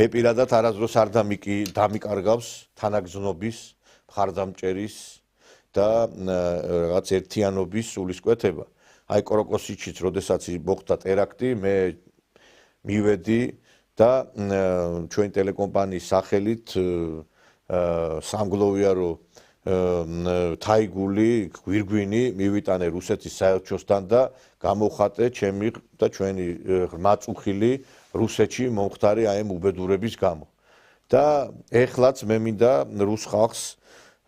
მე პირადად არასდროს არ დამიკარგავს თანაგზნობის, მხარდამჭერის და რაღაც ერთიანობის სულისკვეთება. აი კოროკოსიჩიც, როდესაც მოხდა ტერაქტი, მე მივედი და ჩვენი ტელეკომპანიის სახელით სამგლოვიარო თაიგული გვირგვინი მივიტანე რუსეთის საელჩოსთან და გამოვხატე ჩემი და ჩვენი ღრმაწუხილი რუსეთში მომხდარი აი ამ უბედურების გამო. და ეხლაც მე მინდა რუს ხალხს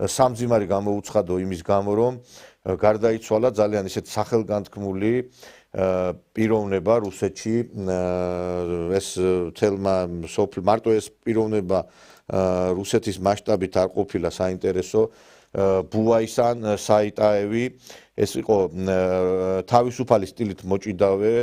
სამძიმარი გამოუცხადო იმის გამო, რომ გარდაიცვალა ძალიან ისეთ სახელგანთქმული პიროვნება რუსეთში ეს თელმა მარტო ეს პიროვნება რუსეთის მასშტაბით არ ყოფილა საინტერესო ბუაისან საიტაევი ეს იყო თავისუფალი სტილით მოჭიდავე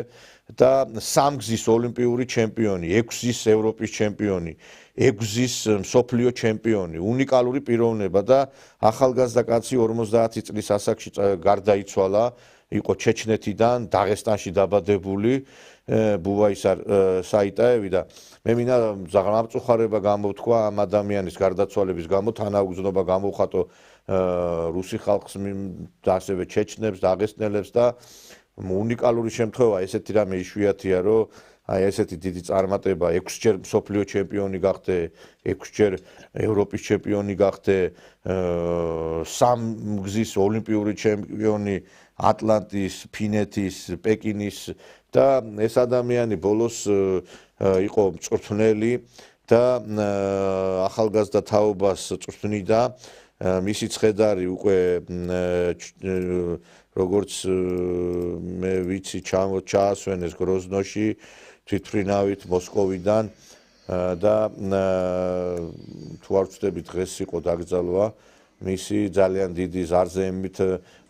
და სამგზის ოლიმპიური ჩემპიონი, 6-გზის ევროპის ჩემპიონი, 6-გზის მსოფლიო ჩემპიონი, უნიკალური პიროვნება და ახალგაზრდა კაცი 50 წლის ასაკში გარდაიცვალა, იყო ჩეჩნეთიდან, დაღესტანში დაბადებული ბუვაისარ საიტაევი და მე მინდა მწუხარება გამოვთქვა ამ ადამიანის გარდაცვალების გამო, თანაუგზნობა გამოვხატო რუსი ხალხს და ასევე ჩეჩნებს, დაღესტნელებს და უნიკალური შემთხვევა ესეთი რამე იშვიათია, რომ აი ესეთი დიდი წარმატება 6-ჯერ მსოფლიო ჩემპიონი გახდე, 6-ჯერ ევროპის ჩემპიონი გახდე, 3-გზის ოლიმპიური ჩემპიონი ატლანტის, ფინეთის, პეკინის და ეს ადამიანი ბოლოს იყო მწვრთნელი და ახალგაზრდა თაობას წვრთნიდა, მისი ცხედარი უკვე როგორც მე ვიცი ჩაასვენეს გროზნოში თვითმფრინავით მოსკოვიდან და თუ არ ვცდები დღეს იყო დაკრძალვა მისი ძალიან დიდი ზარზემით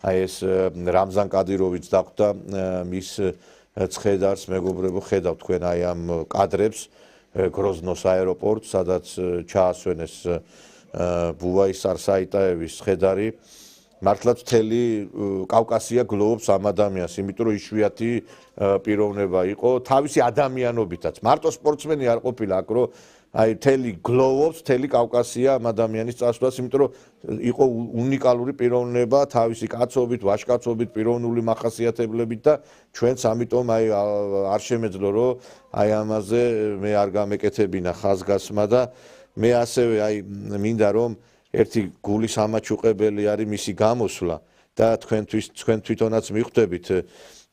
აი ეს რამზან კადიროვიც დახვდა მის ცხედარს მეგობრებო ხედავთ თქვენ აი ამ კადრებს გროზნოს აეროპორტს სადაც ჩაასვენეს ბუვაისარ საიტაევის ცხედარი მართლაც მთელი კავკასია გლოვობს ამ ადამიანს, იმიტომ რომ იშვიათი პიროვნება იყო თავისი ადამიანობითაც. მარტო სპორტსმენი არ ყოფილა აქ, რომ აი მთელი გლოვობს, მთელი კავკასია ამ ადამიანის წასვლას, იმიტომ რომ იყო უნიკალური პიროვნება თავისი კაცობით, ვაჟკაცობით, პიროვნული მახასიათებლებით და ჩვენც ამიტომ აი არ შემეძლო რომ აი ამაზე მე არ გამეკეთებინა ხაზგასმა და მე ასევე აი მინდა რომ ერთი გულის ამაჩუყებელი არის მისი გამოსვლა და თქვენ თვითონაც მიხვდებით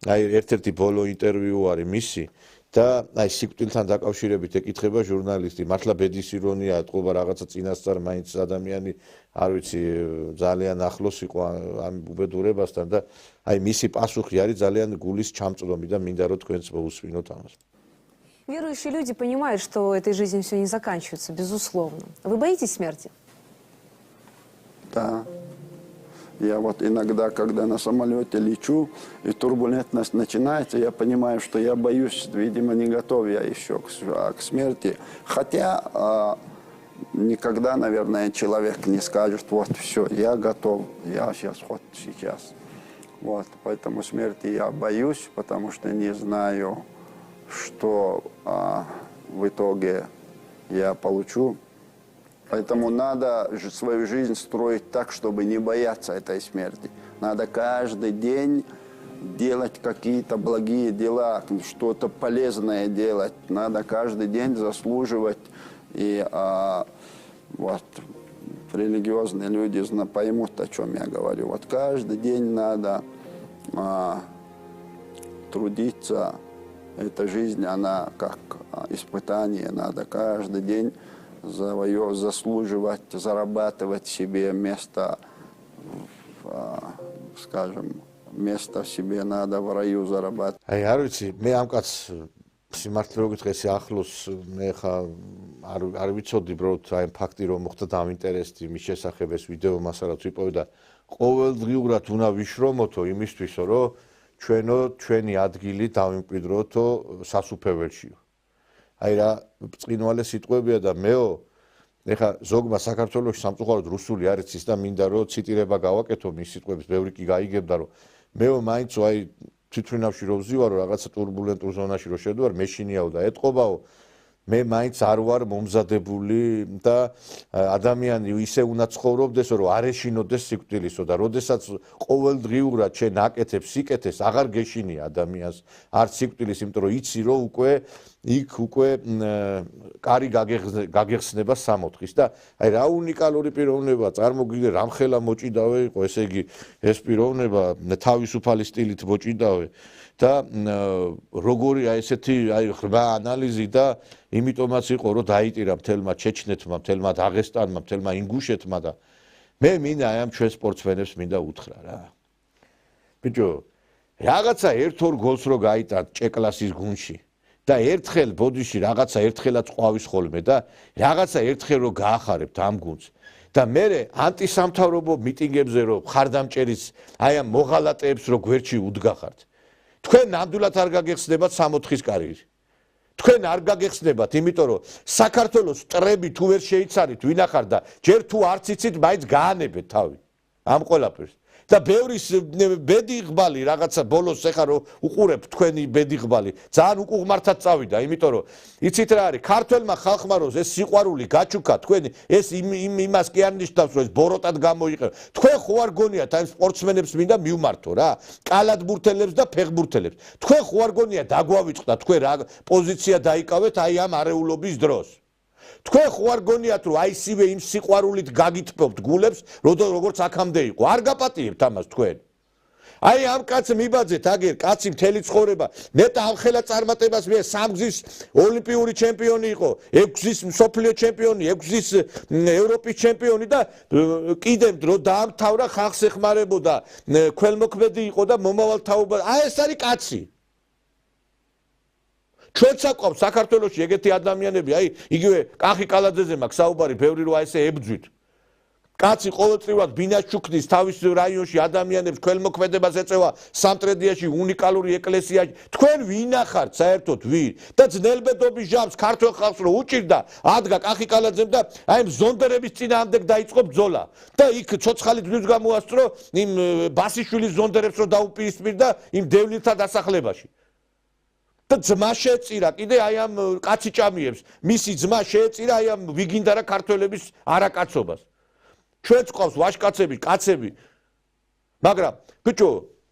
აი ერთ-ერთი ბოლო ინტერვიუ არის მისი და აი სიკვდილთან დაკავშირებით ეკითხება ჟურნალისტი მართლა ბედის ირონია ეთყობა რაღაცა წინასწარ მაინც ადამიანი არ ვიცი ძალიან ახლოს იყო ამ უბედურებასთან და აი მისი პასუხი არის ძალიან გულის ჩამწლომი და მინდა რომ თქვენც მოусვინოთ ამას. Верующие люди понимают, что этой жизнью все не заканчивается, безусловно. Вы боитесь смерти? Да. Я вот иногда, когда на самолете лечу, и турбулентность начинается, я понимаю, что я боюсь, видимо, не готов я еще к смерти. Хотя никогда, наверное, человек не скажет, вот все, я готов, я сейчас, вот сейчас. Вот, поэтому смерти я боюсь, потому что не знаю, что в итоге я получу. Поэтому надо свою жизнь строить так, чтобы не бояться этой смерти. Надо каждый день делать какие-то благие дела, что-то полезное делать. Надо каждый день заслуживать. И вот религиозные люди поймут, о чем я говорю. Вот каждый день надо трудиться. Эта жизнь, она как испытание. Надо каждый день заслуживать, зарабатывать себе место, скажем, место себе надо в раю зарабатывать. Აი არ ვიცი, მე ამ კაც სიმართლე რო გითხრეს ახლოს მე ხა არ ვიცოდი უბრალოდ აი ფაქტი რომ მოხდა დამინტერესდი მის შესახებ ეს ვიდეო მასალაც ვიპოვე და ყოველდღიურად უნდა ვიშრომოთო იმისთვისო რომ ჩვენი ადგილი დავიმკვიდროთო სასუფეველშიო. აი რა წინვალე სიტყვებია და მეო ეხა ზოგმა საქართველოში სამწუხაროდ რუსული არ იცის და მინდა რომ ციტირება გავაკეთო მის სიტყვების ბევრი კი გაიგებდა რომ მეო მაინც აი თვითმფრინავში რო ვზივარო რაღაცა ტურბულენტურ ზონაში რო შედვარ მეშინიაო და ეთყობაო მე მაინც არ ვარ მომზადებული და ადამიანი ისე უნდა ცხოვრობდეს, რომ არ ეშინოდეს სიკვდილისო და როდესაც ყოველდღიურად შენ აკეთებს სიკეთეს, აღარ გეშინია ადამიანს არც სიკვდილის, იმიტომ რომ იცი რომ იქ უკვე კარი გაგეხსნება 60-ის და აი რა უნიკალური პიროვნება წარმოგიდგენ რამხელა მოჭიდავე იყო, ესე იგი ეს პიროვნება თავისუფალი სტილით მოჭიდავე და როგორი აი ესეთი აი ხრბა ანალიზი და იმიტომაც იყო რომ დაიტირა მთელმა ჩეჩნეთმა, მთელმა დაღესტანმა, მთელმა ინგუშეთმა და მე მინდა აი ამ ჩვენ სპორტსმენებს მინდა უთხრა რა. ბიჭო, რაღაცა ერთ-ორ გოლს რო გაიტან ჭეკლასის გუნდში და ერთხელ ბოდიში რაღაცა ერთხელაც ყვავის ხოლმე და რაღაცა ერთხელ რო გაახარებთ ამ გუნდს და მე ანტისამთავრობო მიტინგებზე რო ხარდამჭერის აი ამ მოღალატეებს რო გვერდში უდგახართ. თქვენ ნამდვილად არ გაგეხსნებათ 64-ის კარიერი. თქვენ არ გაგეხსნებათ, იმიტომ რომ საქართველოს ტრები თუ ვერ შეიცარით ვინახარ და ჯერ თუ არც იცით, მაინც გაანებეთ თავი ამ ყველაფერს. და ბევრის ბედიღბალი რაღაცა ბოლოს ეხა რომ უყურებ თქვენი ბედიღბალი ძალიან უკუღმართად წავიდა, იმიტომ რომ იცით რა არის, ქართველმა ხალხმა რომ ეს სიყვარული გაჩუქა თქვენი, ეს იმას კი არ ნიშნავს, რომ ეს ბოროტად გამოიყენო. თქვენ ხო არ გონიათ აი სპორტსმენებს მინდა მივმართო რა, კალათბურთელებს და ფეხბურთელებს. თქვენ ხო არ გონიათ დაგვავიწყდა თქვენ რა პოზიცია დაიკავეთ აი ამ არეულობის დროს. თქვენ ხო არ გონიათ რომ აი ისივე იმ სიყვარულით გაგიტფობთ გულებს, როგორც აქამდე იყო. არ გაპატიებთ ამას თქვენ. აი ამ კაცს მიბაძეთ აგერ კაცი მთელი ცხოვრება ნეტა ამხელა წარმატებას მე 3 გზის ოლიმპიური ჩემპიონი იყო, 6 გზის მსოფლიო ჩემპიონი, 6 გზის ევროპის ჩემპიონი და კიდემ დრო დაამთავრა ხალხს ეხმარებოდა, ქველმოქმედი იყო და მომავალ თაობა. აი ეს არის კაცი. ჩვენც აყვავთ საქართველოში ეგეთი ადამიანები, აი იგივე კახი კალაძეზე მაქვს საუბარი, ბევრი რო აი ესე ებძვით. კაცი ყოველწლიურად ბინაჩუქნის თავის რაიონში ადამიანებს ქველმოქმედებას ეწევა სამტრედიაში უნიკალური ეკლესია. თქვენ ვინახართ საერთოდ ვინ და ძნელბედობის ჟამს ქართულ ხალხს რო უჭირდა, ადგა კახი კალაძემ და აი ამ ზონდერების წინააღმდეგ დაიწყო ბრძოლა და იქ ცოცხალი ძვლის გამოასწრო იმ ბასიშვილის ზონდერებს რო დაუპირისპირდა იმ დევნილთა დასახლებაში. და ძმა შეეწირა კიდე აი ამ კაცი ჭამიებს, მისი ძმა შეეწირა აი ამ ვიგინდარა ქართველების არაკაცობას. ჩვენც ყავს ვაჟკაცები, კაცები. მაგრამ ბიჭო,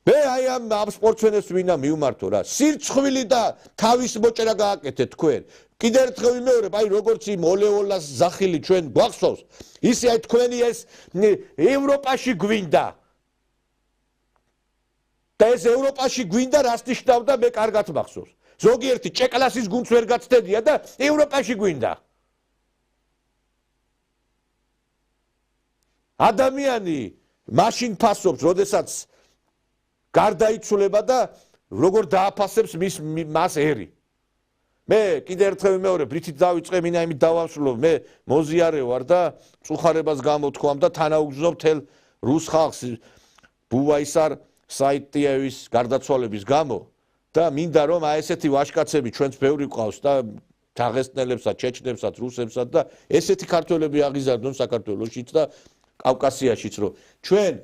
მე აი ამ სპორტსმენებს ვინა მივმართო რა. სირცხვილი და თავის მოჭერა გააკეთეთ თქვენ. კიდე ერთხელ ვიმეორებ, აი როგორც იმ ოლეოლას ზახილი ჩვენ გვახსოვს, ისე აი თქვენი ეს ევროპაში გვინდა. და ეს ევროპაში გვინდა რას ნიშნავდა მე კარგად მახსოვს. ზოგიერთი ჭეკლასის გუნდს ვერ გაცდედია და ევროპაში გვინდა. ადამიანი მაშინ ფასობს, როდესაც გარდაიცვლება და როგორ დააფასებს მას ერი. მე კიდე ერთხელ ვიმეორებ, რითით დავიწყე, მინდა იმით დავასრულო, მე მოზიარე ვარ და წუხარებას გამოთქვამ და თანაუგზნობ მთელ რუს ხალხს ბუვაისარ საიტიევის გარდაცვალების გამო და მინდა რომ აი ესეთი ვაჟკაცები ჩვენც ბევრი ყავს და დაღესტნელებსაც, ჩეჩნებსაც, რუსებსაც და ესეთი ქართველები აღიზარდონ საქართველოშიც და კავკასიაშიც, რომ ჩვენ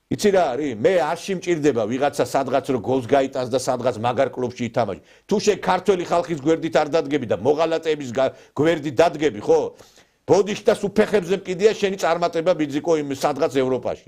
იცი რა არის, მე არ შემჭირდება ვიღაცა სადღაც რომ გოლს გაიტანს და სადღაც მაგარ კლუბში ითამაშე. თუ შე ქართველი ხალხის გვერდით არ დადგები და მოღალატეების გვერდით დადგები, ხო? ბოდიშ და სუფეხებზე მკიდია შენი წარმატება ბიძიკო იმ სადღაც ევროპაში.